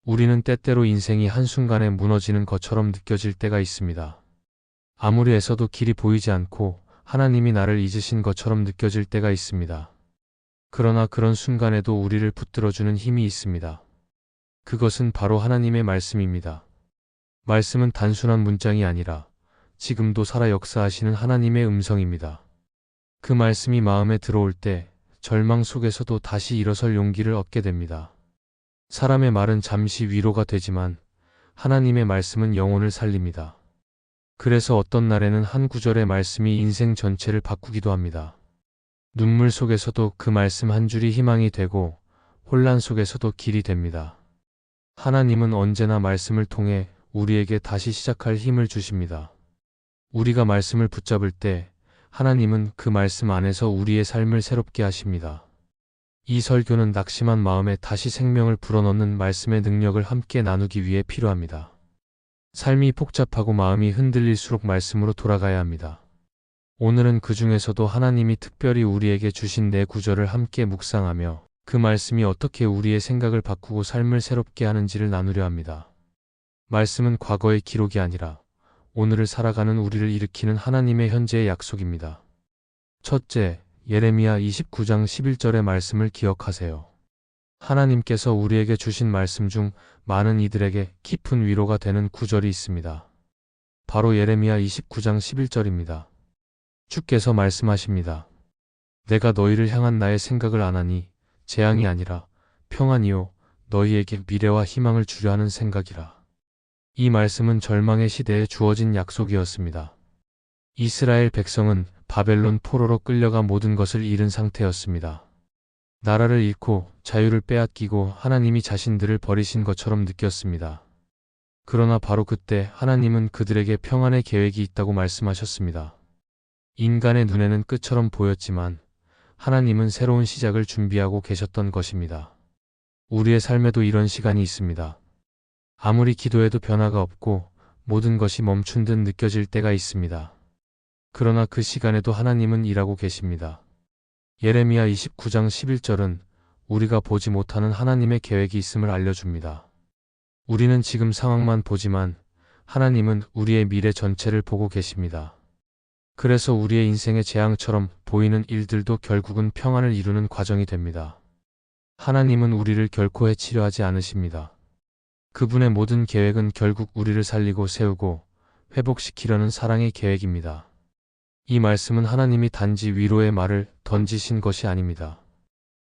우리는 때때로 인생이 한순간에 무너지는 것처럼 느껴질 때가 있습니다. 아무리 애써도 길이 보이지 않고 하나님이 나를 잊으신 것처럼 느껴질 때가 있습니다. 그러나 그런 순간에도 우리를 붙들어주는 힘이 있습니다. 그것은 바로 하나님의 말씀입니다. 말씀은 단순한 문장이 아니라 지금도 살아 역사하시는 하나님의 음성입니다. 그 말씀이 마음에 들어올 때 절망 속에서도 다시 일어설 용기를 얻게 됩니다. 사람의 말은 잠시 위로가 되지만 하나님의 말씀은 영혼을 살립니다. 그래서 어떤 날에는 한 구절의 말씀이 인생 전체를 바꾸기도 합니다. 눈물 속에서도 그 말씀 한 줄이 희망이 되고 혼란 속에서도 길이 됩니다. 하나님은 언제나 말씀을 통해 우리에게 다시 시작할 힘을 주십니다. 우리가 말씀을 붙잡을 때 하나님은 그 말씀 안에서 우리의 삶을 새롭게 하십니다. 이 설교는 낙심한 마음에 다시 생명을 불어넣는 말씀의 능력을 함께 나누기 위해 필요합니다. 삶이 복잡하고 마음이 흔들릴수록 말씀으로 돌아가야 합니다. 오늘은 그 중에서도 하나님이 특별히 우리에게 주신 네 구절을 함께 묵상하며 그 말씀이 어떻게 우리의 생각을 바꾸고 삶을 새롭게 하는지를 나누려 합니다. 말씀은 과거의 기록이 아니라 오늘을 살아가는 우리를 일으키는 하나님의 현재의 약속입니다. 첫째, 예레미야 29장 11절의 말씀을 기억하세요. 하나님께서 우리에게 주신 말씀 중 많은 이들에게 깊은 위로가 되는 구절이 있습니다. 바로 예레미야 29장 11절입니다. 주께서 말씀하십니다. 내가 너희를 향한 나의 생각을 아나니 재앙이 아니라 평안이요 너희에게 미래와 희망을 주려 하는 생각이라. 이 말씀은 절망의 시대에 주어진 약속이었습니다. 이스라엘 백성은 바벨론 포로로 끌려가 모든 것을 잃은 상태였습니다. 나라를 잃고 자유를 빼앗기고 하나님이 자신들을 버리신 것처럼 느꼈습니다. 그러나 바로 그때 하나님은 그들에게 평안의 계획이 있다고 말씀하셨습니다. 인간의 눈에는 끝처럼 보였지만 하나님은 새로운 시작을 준비하고 계셨던 것입니다. 우리의 삶에도 이런 시간이 있습니다. 아무리 기도해도 변화가 없고 모든 것이 멈춘 듯 느껴질 때가 있습니다. 그러나 그 시간에도 하나님은 일하고 계십니다. 예레미야 29장 11절은 우리가 보지 못하는 하나님의 계획이 있음을 알려줍니다. 우리는 지금 상황만 보지만 하나님은 우리의 미래 전체를 보고 계십니다. 그래서 우리의 인생의 재앙처럼 보이는 일들도 결국은 평안을 이루는 과정이 됩니다. 하나님은 우리를 결코 해치려 하지 않으십니다. 그분의 모든 계획은 결국 우리를 살리고 세우고 회복시키려는 사랑의 계획입니다. 이 말씀은 하나님이 단지 위로의 말을 던지신 것이 아닙니다.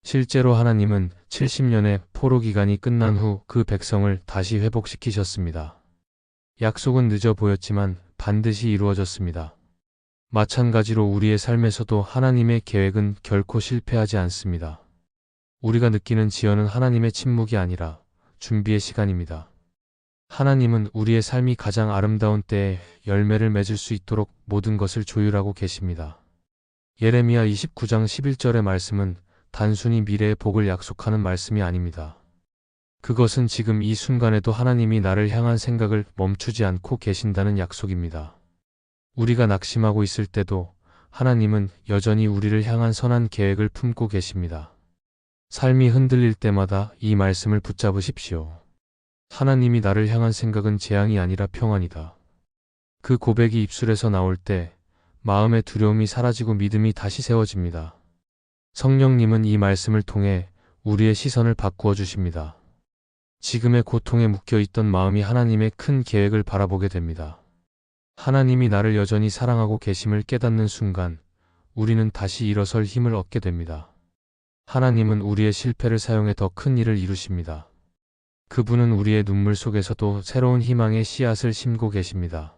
실제로 하나님은 70년의 포로 기간이 끝난 후 그 백성을 다시 회복시키셨습니다. 약속은 늦어 보였지만 반드시 이루어졌습니다. 마찬가지로 우리의 삶에서도 하나님의 계획은 결코 실패하지 않습니다. 우리가 느끼는 지연은 하나님의 침묵이 아니라 준비의 시간입니다. 하나님은 우리의 삶이 가장 아름다운 때에 열매를 맺을 수 있도록 모든 것을 조율하고 계십니다. 예레미야 29장 11절의 말씀은 단순히 미래의 복을 약속하는 말씀이 아닙니다. 그것은 지금 이 순간에도 하나님이 나를 향한 생각을 멈추지 않고 계신다는 약속입니다. 우리가 낙심하고 있을 때도 하나님은 여전히 우리를 향한 선한 계획을 품고 계십니다. 삶이 흔들릴 때마다 이 말씀을 붙잡으십시오. 하나님이 나를 향한 생각은 재앙이 아니라 평안이다. 그 고백이 입술에서 나올 때 마음의 두려움이 사라지고 믿음이 다시 세워집니다. 성령님은 이 말씀을 통해 우리의 시선을 바꾸어 주십니다. 지금의 고통에 묶여있던 마음이 하나님의 큰 계획을 바라보게 됩니다. 하나님이 나를 여전히 사랑하고 계심을 깨닫는 순간 우리는 다시 일어설 힘을 얻게 됩니다. 하나님은 우리의 실패를 사용해 더 큰 일을 이루십니다. 그분은 우리의 눈물 속에서도 새로운 희망의 씨앗을 심고 계십니다.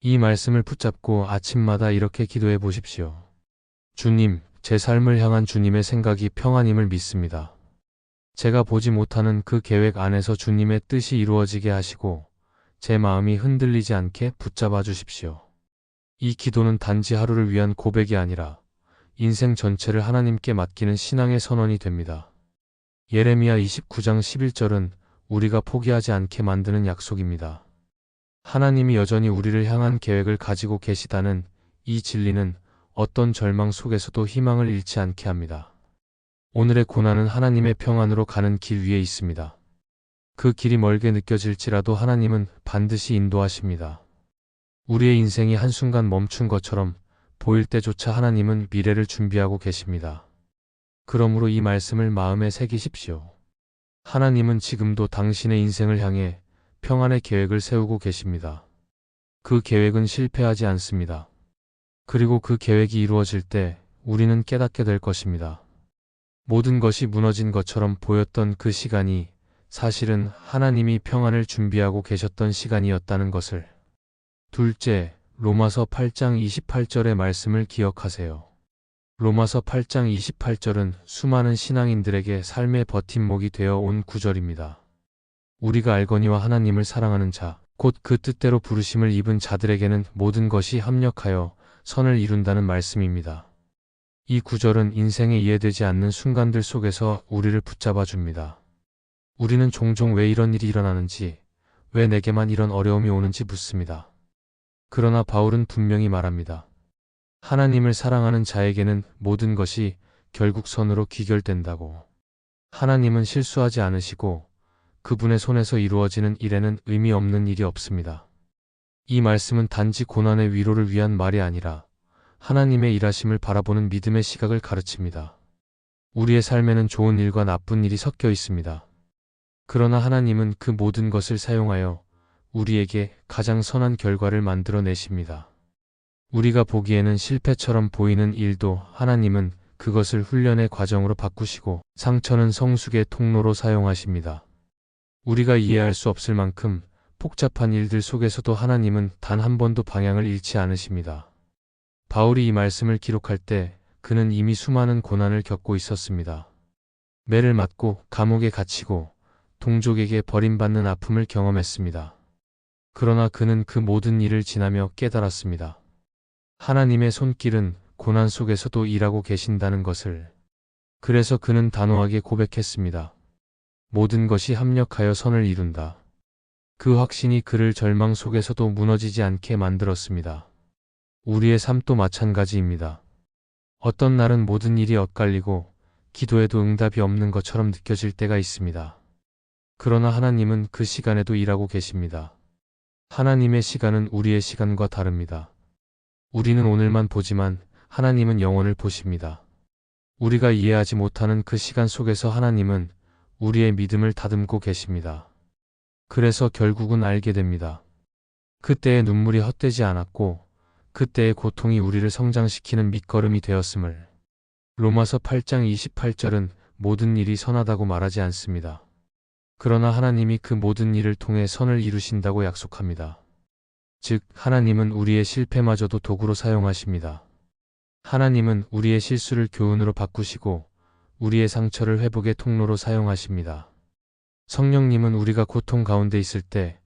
이 말씀을 붙잡고 아침마다 이렇게 기도해 보십시오. 주님, 제 삶을 향한 주님의 생각이 평안임을 믿습니다. 제가 보지 못하는 그 계획 안에서 주님의 뜻이 이루어지게 하시고 제 마음이 흔들리지 않게 붙잡아 주십시오. 이 기도는 단지 하루를 위한 고백이 아니라 인생 전체를 하나님께 맡기는 신앙의 선언이 됩니다. 예레미야 29장 11절은 우리가 포기하지 않게 만드는 약속입니다. 하나님이 여전히 우리를 향한 계획을 가지고 계시다는 이 진리는 어떤 절망 속에서도 희망을 잃지 않게 합니다. 오늘의 고난은 하나님의 평안으로 가는 길 위에 있습니다. 그 길이 멀게 느껴질지라도 하나님은 반드시 인도하십니다. 우리의 인생이 한순간 멈춘 것처럼 보일 때조차 하나님은 미래를 준비하고 계십니다. 그러므로 이 말씀을 마음에 새기십시오. 하나님은 지금도 당신의 인생을 향해 평안의 계획을 세우고 계십니다. 그 계획은 실패하지 않습니다. 그리고 그 계획이 이루어질 때 우리는 깨닫게 될 것입니다. 모든 것이 무너진 것처럼 보였던 그 시간이 사실은 하나님이 평안을 준비하고 계셨던 시간이었다는 것을. 둘째, 로마서 8장 28절의 말씀을 기억하세요. 로마서 8장 28절은 수많은 신앙인들에게 삶의 버팀목이 되어 온 구절입니다. 우리가 알거니와 하나님을 사랑하는 자, 곧 그 뜻대로 부르심을 입은 자들에게는 모든 것이 합력하여 선을 이룬다는 말씀입니다. 이 구절은 인생에 이해되지 않는 순간들 속에서 우리를 붙잡아 줍니다. 우리는 종종 왜 이런 일이 일어나는지, 왜 내게만 이런 어려움이 오는지 묻습니다. 그러나 바울은 분명히 말합니다. 하나님을 사랑하는 자에게는 모든 것이 결국 선으로 귀결된다고. 하나님은 실수하지 않으시고 그분의 손에서 이루어지는 일에는 의미 없는 일이 없습니다. 이 말씀은 단지 고난의 위로를 위한 말이 아니라 하나님의 일하심을 바라보는 믿음의 시각을 가르칩니다. 우리의 삶에는 좋은 일과 나쁜 일이 섞여 있습니다. 그러나 하나님은 그 모든 것을 사용하여 우리에게 가장 선한 결과를 만들어내십니다. 우리가 보기에는 실패처럼 보이는 일도 하나님은 그것을 훈련의 과정으로 바꾸시고 상처는 성숙의 통로로 사용하십니다. 우리가 이해할 수 없을 만큼 복잡한 일들 속에서도 하나님은 단 한 번도 방향을 잃지 않으십니다. 바울이 이 말씀을 기록할 때 그는 이미 수많은 고난을 겪고 있었습니다. 매를 맞고 감옥에 갇히고 동족에게 버림받는 아픔을 경험했습니다. 그러나 그는 그 모든 일을 지나며 깨달았습니다. 하나님의 손길은 고난 속에서도 일하고 계신다는 것을. 그래서 그는 단호하게 고백했습니다. 모든 것이 합력하여 선을 이룬다. 그 확신이 그를 절망 속에서도 무너지지 않게 만들었습니다. 우리의 삶도 마찬가지입니다. 어떤 날은 모든 일이 엇갈리고 기도해도 응답이 없는 것처럼 느껴질 때가 있습니다. 그러나 하나님은 그 시간에도 일하고 계십니다. 하나님의 시간은 우리의 시간과 다릅니다. 우리는 오늘만 보지만 하나님은 영원을 보십니다. 우리가 이해하지 못하는 그 시간 속에서 하나님은 우리의 믿음을 다듬고 계십니다. 그래서 결국은 알게 됩니다. 그때의 눈물이 헛되지 않았고 그때의 고통이 우리를 성장시키는 밑거름이 되었음을. 로마서 8장 28절은 모든 일이 선하다고 말하지 않습니다. 그러나 하나님이 그 모든 일을 통해 선을 이루신다고 약속합니다. 즉, 하나님은 우리의 실패마저도 도구로 사용하십니다. 하나님은 우리의 실수를 교훈으로 바꾸시고 우리의 상처를 회복의 통로로 사용하십니다. 성령님은 우리가 고통 가운데 있을 때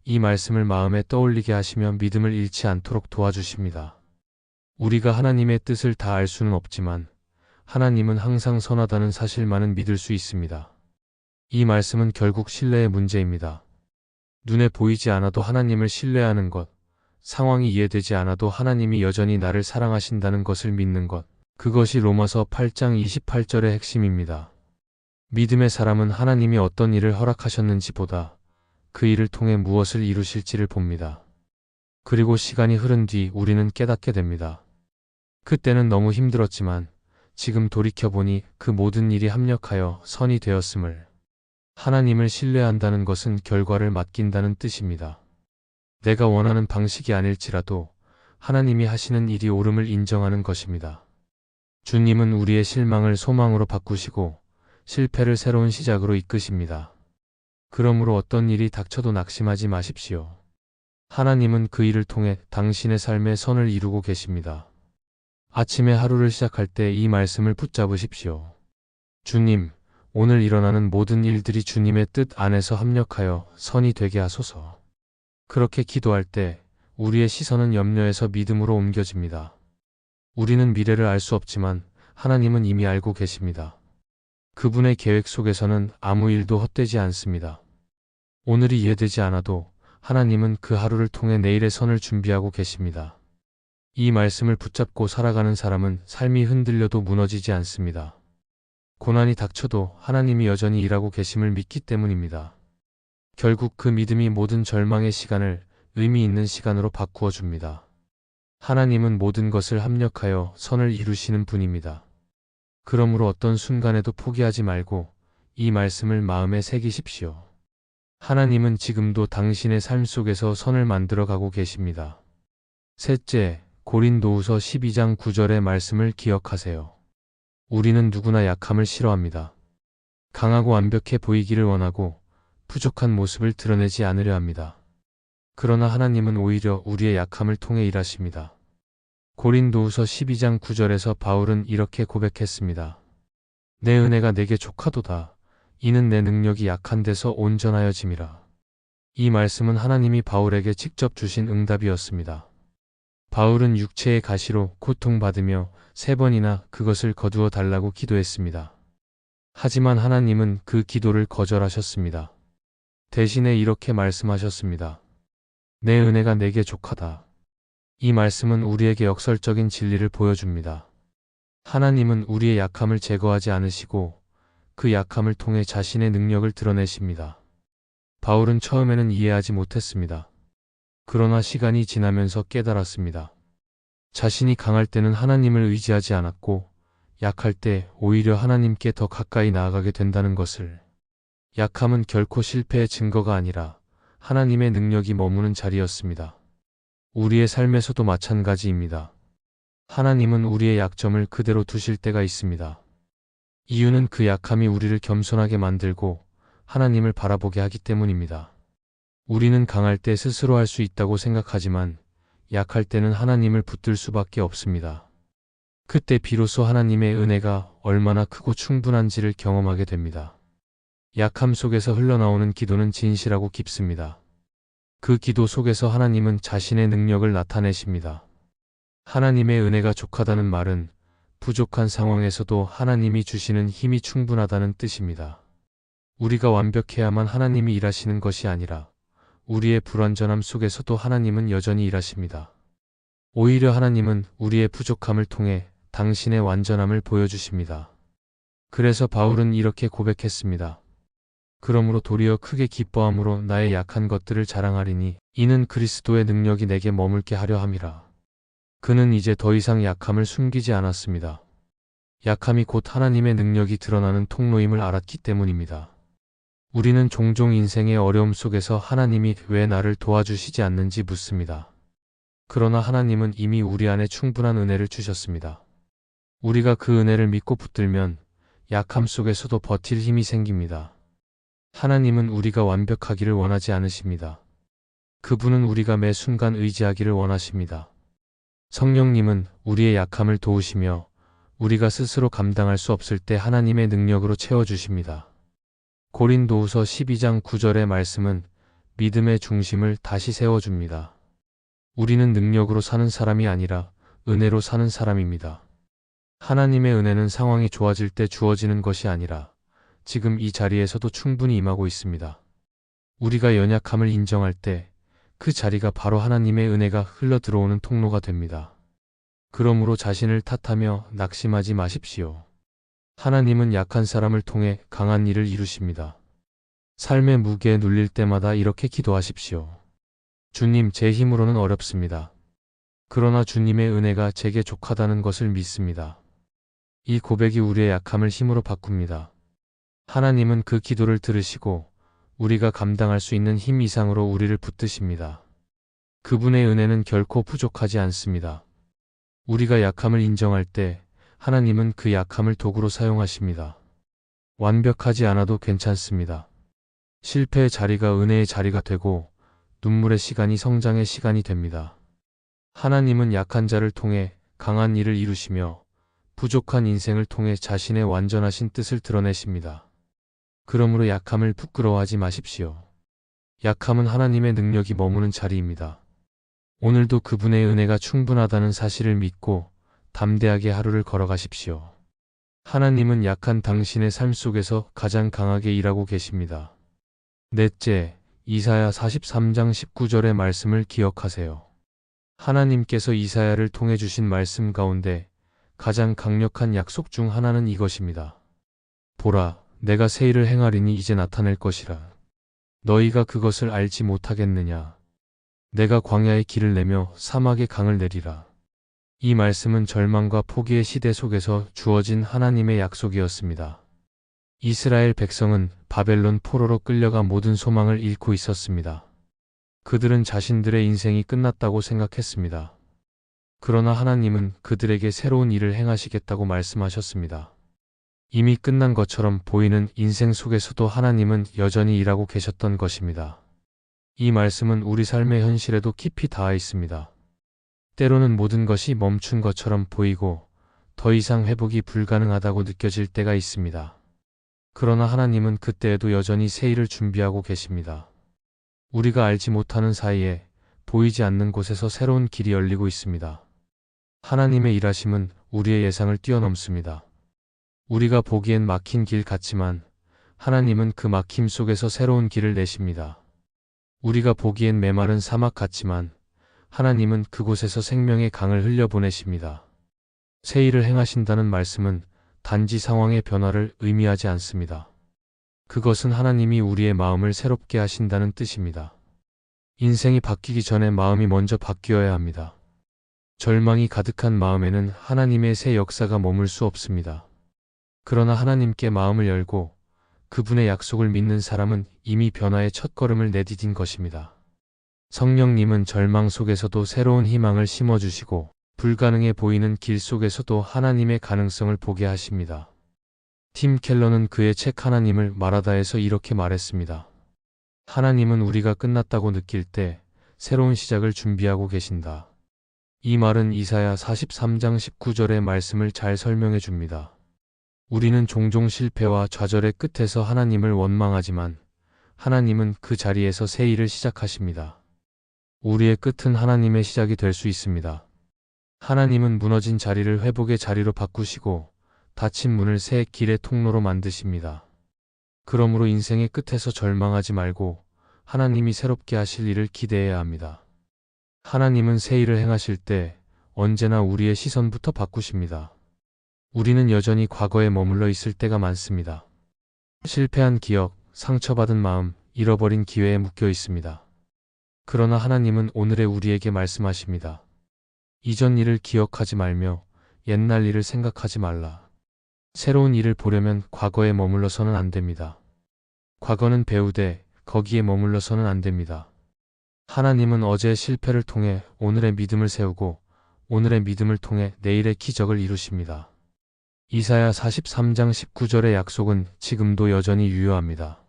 이 말씀을 마음에 떠올리게 하시며 믿음을 잃지 않도록 도와주십니다. 우리가 하나님의 뜻을 다 알 수는 없지만 하나님은 항상 선하다는 사실만은 믿을 수 있습니다. 이 말씀은 결국 신뢰의 문제입니다. 눈에 보이지 않아도 하나님을 신뢰하는 것, 상황이 이해되지 않아도 하나님이 여전히 나를 사랑하신다는 것을 믿는 것, 그것이 로마서 8장 28절의 핵심입니다. 믿음의 사람은 하나님이 어떤 일을 허락하셨는지 보다 그 일을 통해 무엇을 이루실지를 봅니다. 그리고 시간이 흐른 뒤 우리는 깨닫게 됩니다. 그때는 너무 힘들었지만 지금 돌이켜보니 그 모든 일이 합력하여 선이 되었음을. 하나님을 신뢰한다는 것은 결과를 맡긴다는 뜻입니다. 내가 원하는 방식이 아닐지라도 하나님이 하시는 일이 옳음을 인정하는 것입니다. 주님은 우리의 실망을 소망으로 바꾸시고 실패를 새로운 시작으로 이끄십니다. 그러므로 어떤 일이 닥쳐도 낙심하지 마십시오. 하나님은 그 일을 통해 당신의 삶에 선을 이루고 계십니다. 아침에 하루를 시작할 때 이 말씀을 붙잡으십시오. 주님, 오늘 일어나는 모든 일들이 주님의 뜻 안에서 합력하여 선이 되게 하소서. 그렇게 기도할 때 우리의 시선은 염려에서 믿음으로 옮겨집니다. 우리는 미래를 알 수 없지만 하나님은 이미 알고 계십니다. 그분의 계획 속에서는 아무 일도 헛되지 않습니다. 오늘이 이해되지 않아도 하나님은 그 하루를 통해 내일의 선을 준비하고 계십니다. 이 말씀을 붙잡고 살아가는 사람은 삶이 흔들려도 무너지지 않습니다. 고난이 닥쳐도 하나님이 여전히 일하고 계심을 믿기 때문입니다. 결국 그 믿음이 모든 절망의 시간을 의미 있는 시간으로 바꾸어 줍니다. 하나님은 모든 것을 합력하여 선을 이루시는 분입니다. 그러므로 어떤 순간에도 포기하지 말고 이 말씀을 마음에 새기십시오. 하나님은 지금도 당신의 삶 속에서 선을 만들어 가고 계십니다. 셋째, 고린도후서 12장 9절의 말씀을 기억하세요. 우리는 누구나 약함을 싫어합니다. 강하고 완벽해 보이기를 원하고 부족한 모습을 드러내지 않으려 합니다. 그러나 하나님은 오히려 우리의 약함을 통해 일하십니다. 고린도후서 12장 9절에서 바울은 이렇게 고백했습니다. 내 은혜가 내게 족하도다. 이는 내 능력이 약한 데서 온전하여짐이라. 이 말씀은 하나님이 바울에게 직접 주신 응답이었습니다. 바울은 육체의 가시로 고통받으며 3번이나 그것을 거두어 달라고 기도했습니다. 하지만 하나님은 그 기도를 거절하셨습니다. 대신에 이렇게 말씀하셨습니다. 내 은혜가 내게 족하다. 이 말씀은 우리에게 역설적인 진리를 보여줍니다. 하나님은 우리의 약함을 제거하지 않으시고 그 약함을 통해 자신의 능력을 드러내십니다. 바울은 처음에는 이해하지 못했습니다. 그러나 시간이 지나면서 깨달았습니다. 자신이 강할 때는 하나님을 의지하지 않았고 약할 때 오히려 하나님께 더 가까이 나아가게 된다는 것을. 약함은 결코 실패의 증거가 아니라 하나님의 능력이 머무는 자리였습니다. 우리의 삶에서도 마찬가지입니다. 하나님은 우리의 약점을 그대로 두실 때가 있습니다. 이유는 그 약함이 우리를 겸손하게 만들고 하나님을 바라보게 하기 때문입니다. 우리는 강할 때 스스로 할 수 있다고 생각하지만 약할 때는 하나님을 붙들 수밖에 없습니다. 그때 비로소 하나님의 은혜가 얼마나 크고 충분한지를 경험하게 됩니다. 약함 속에서 흘러나오는 기도는 진실하고 깊습니다. 그 기도 속에서 하나님은 자신의 능력을 나타내십니다. 하나님의 은혜가 족하다는 말은 부족한 상황에서도 하나님이 주시는 힘이 충분하다는 뜻입니다. 우리가 완벽해야만 하나님이 일하시는 것이 아니라 우리의 불완전함 속에서도 하나님은 여전히 일하십니다. 오히려 하나님은 우리의 부족함을 통해 당신의 완전함을 보여주십니다. 그래서 바울은 이렇게 고백했습니다. 그러므로 도리어 크게 기뻐함으로 나의 약한 것들을 자랑하리니 이는 그리스도의 능력이 내게 머물게 하려 함이라. 그는 이제 더 이상 약함을 숨기지 않았습니다. 약함이 곧 하나님의 능력이 드러나는 통로임을 알았기 때문입니다. 우리는 종종 인생의 어려움 속에서 하나님이 왜 나를 도와주시지 않는지 묻습니다. 그러나 하나님은 이미 우리 안에 충분한 은혜를 주셨습니다. 우리가 그 은혜를 믿고 붙들면 약함 속에서도 버틸 힘이 생깁니다. 하나님은 우리가 완벽하기를 원하지 않으십니다. 그분은 우리가 매 순간 의지하기를 원하십니다. 성령님은 우리의 약함을 도우시며 우리가 스스로 감당할 수 없을 때 하나님의 능력으로 채워주십니다. 고린도후서 12장 9절의 말씀은 믿음의 중심을 다시 세워줍니다. 우리는 능력으로 사는 사람이 아니라 은혜로 사는 사람입니다. 하나님의 은혜는 상황이 좋아질 때 주어지는 것이 아니라 지금 이 자리에서도 충분히 임하고 있습니다. 우리가 연약함을 인정할 때 그 자리가 바로 하나님의 은혜가 흘러 들어오는 통로가 됩니다. 그러므로 자신을 탓하며 낙심하지 마십시오. 하나님은 약한 사람을 통해 강한 일을 이루십니다. 삶의 무게에 눌릴 때마다 이렇게 기도하십시오. 주님, 제 힘으로는 어렵습니다. 그러나 주님의 은혜가 제게 족하다는 것을 믿습니다. 이 고백이 우리의 약함을 힘으로 바꿉니다. 하나님은 그 기도를 들으시고 우리가 감당할 수 있는 힘 이상으로 우리를 붙드십니다. 그분의 은혜는 결코 부족하지 않습니다. 우리가 약함을 인정할 때 하나님은 그 약함을 도구로 사용하십니다. 완벽하지 않아도 괜찮습니다. 실패의 자리가 은혜의 자리가 되고 눈물의 시간이 성장의 시간이 됩니다. 하나님은 약한 자를 통해 강한 일을 이루시며 부족한 인생을 통해 자신의 완전하신 뜻을 드러내십니다. 그러므로 약함을 부끄러워하지 마십시오. 약함은 하나님의 능력이 머무는 자리입니다. 오늘도 그분의 은혜가 충분하다는 사실을 믿고 담대하게 하루를 걸어가십시오. 하나님은 약한 당신의 삶 속에서 가장 강하게 일하고 계십니다. 넷째, 이사야 43장 19절의 말씀을 기억하세요. 하나님께서 이사야를 통해 주신 말씀 가운데 가장 강력한 약속 중 하나는 이것입니다. 보라, 내가 새 일을 행하리니 이제 나타낼 것이라. 너희가 그것을 알지 못하겠느냐? 내가 광야의 길을 내며 사막의 강을 내리라. 이 말씀은 절망과 포기의 시대 속에서 주어진 하나님의 약속이었습니다. 이스라엘 백성은 바벨론 포로로 끌려가 모든 소망을 잃고 있었습니다. 그들은 자신들의 인생이 끝났다고 생각했습니다. 그러나 하나님은 그들에게 새로운 일을 행하시겠다고 말씀하셨습니다. 이미 끝난 것처럼 보이는 인생 속에서도 하나님은 여전히 일하고 계셨던 것입니다. 이 말씀은 우리 삶의 현실에도 깊이 닿아 있습니다. 때로는 모든 것이 멈춘 것처럼 보이고 더 이상 회복이 불가능하다고 느껴질 때가 있습니다. 그러나 하나님은 그때에도 여전히 새 일을 준비하고 계십니다. 우리가 알지 못하는 사이에 보이지 않는 곳에서 새로운 길이 열리고 있습니다. 하나님의 일하심은 우리의 예상을 뛰어넘습니다. 우리가 보기엔 막힌 길 같지만 하나님은 그 막힘 속에서 새로운 길을 내십니다. 우리가 보기엔 메마른 사막 같지만 하나님은 그곳에서 생명의 강을 흘려보내십니다. 새 일을 행하신다는 말씀은 단지 상황의 변화를 의미하지 않습니다. 그것은 하나님이 우리의 마음을 새롭게 하신다는 뜻입니다. 인생이 바뀌기 전에 마음이 먼저 바뀌어야 합니다. 절망이 가득한 마음에는 하나님의 새 역사가 머물 수 없습니다. 그러나 하나님께 마음을 열고 그분의 약속을 믿는 사람은 이미 변화의 첫걸음을 내디딘 것입니다. 성령님은 절망 속에서도 새로운 희망을 심어주시고 불가능해 보이는 길 속에서도 하나님의 가능성을 보게 하십니다. 팀 켈러는 그의 책 하나님을 말하다에서 이렇게 말했습니다. 하나님은 우리가 끝났다고 느낄 때 새로운 시작을 준비하고 계신다. 이 말은 이사야 43장 19절의 말씀을 잘 설명해 줍니다. 우리는 종종 실패와 좌절의 끝에서 하나님을 원망하지만 하나님은 그 자리에서 새 일을 시작하십니다. 우리의 끝은 하나님의 시작이 될 수 있습니다. 하나님은 무너진 자리를 회복의 자리로 바꾸시고 닫힌 문을 새 길의 통로로 만드십니다. 그러므로 인생의 끝에서 절망하지 말고 하나님이 새롭게 하실 일을 기대해야 합니다. 하나님은 새 일을 행하실 때 언제나 우리의 시선부터 바꾸십니다. 우리는 여전히 과거에 머물러 있을 때가 많습니다. 실패한 기억, 상처받은 마음, 잃어버린 기회에 묶여 있습니다. 그러나 하나님은 오늘의 우리에게 말씀하십니다. 이전 일을 기억하지 말며 옛날 일을 생각하지 말라. 새로운 일을 보려면 과거에 머물러서는 안 됩니다. 과거는 배우되 거기에 머물러서는 안 됩니다. 하나님은 어제의 실패를 통해 오늘의 믿음을 세우고 오늘의 믿음을 통해 내일의 기적을 이루십니다. 이사야 43장 19절의 약속은 지금도 여전히 유효합니다.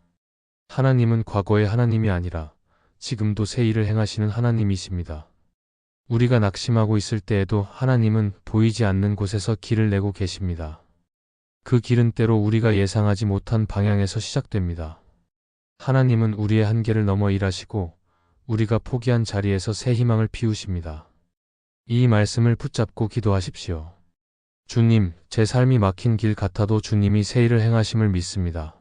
하나님은 과거의 하나님이 아니라 지금도 새 일을 행하시는 하나님이십니다. 우리가 낙심하고 있을 때에도 하나님은 보이지 않는 곳에서 길을 내고 계십니다. 그 길은 때로 우리가 예상하지 못한 방향에서 시작됩니다. 하나님은 우리의 한계를 넘어 일하시고 우리가 포기한 자리에서 새 희망을 피우십니다. 이 말씀을 붙잡고 기도하십시오. 주님, 제 삶이 막힌 길 같아도 주님이 새 일을 행하심을 믿습니다.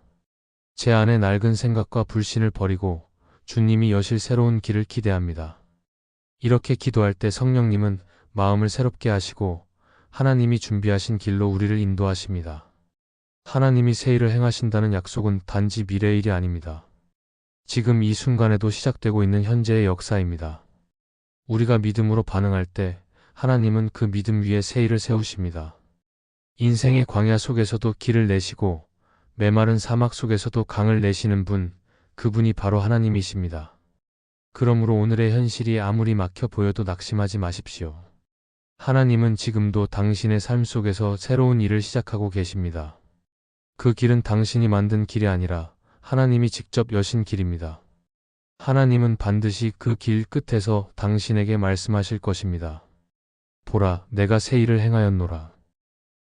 제 안에 낡은 생각과 불신을 버리고 주님이 여실 새로운 길을 기대합니다. 이렇게 기도할 때 성령님은 마음을 새롭게 하시고 하나님이 준비하신 길로 우리를 인도하십니다. 하나님이 새 일을 행하신다는 약속은 단지 미래의 일이 아닙니다. 지금 이 순간에도 시작되고 있는 현재의 역사입니다. 우리가 믿음으로 반응할 때 하나님은 그 믿음 위에 새 일을 세우십니다. 인생의 광야 속에서도 길을 내시고 메마른 사막 속에서도 강을 내시는 분, 그분이 바로 하나님이십니다. 그러므로 오늘의 현실이 아무리 막혀 보여도 낙심하지 마십시오. 하나님은 지금도 당신의 삶 속에서 새로운 일을 시작하고 계십니다. 그 길은 당신이 만든 길이 아니라 하나님이 직접 여신 길입니다. 하나님은 반드시 그 길 끝에서 당신에게 말씀하실 것입니다. 보라, 내가 새 일을 행하였노라.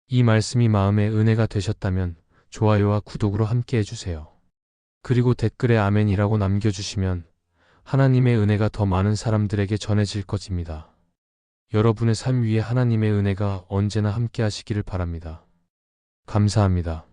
이 말씀이 마음의 은혜가 되셨다면 좋아요와 구독으로 함께 해주세요. 그리고 댓글에 아멘이라고 남겨주시면 하나님의 은혜가 더 많은 사람들에게 전해질 것입니다. 여러분의 삶 위에 하나님의 은혜가 언제나 함께 하시기를 바랍니다. 감사합니다.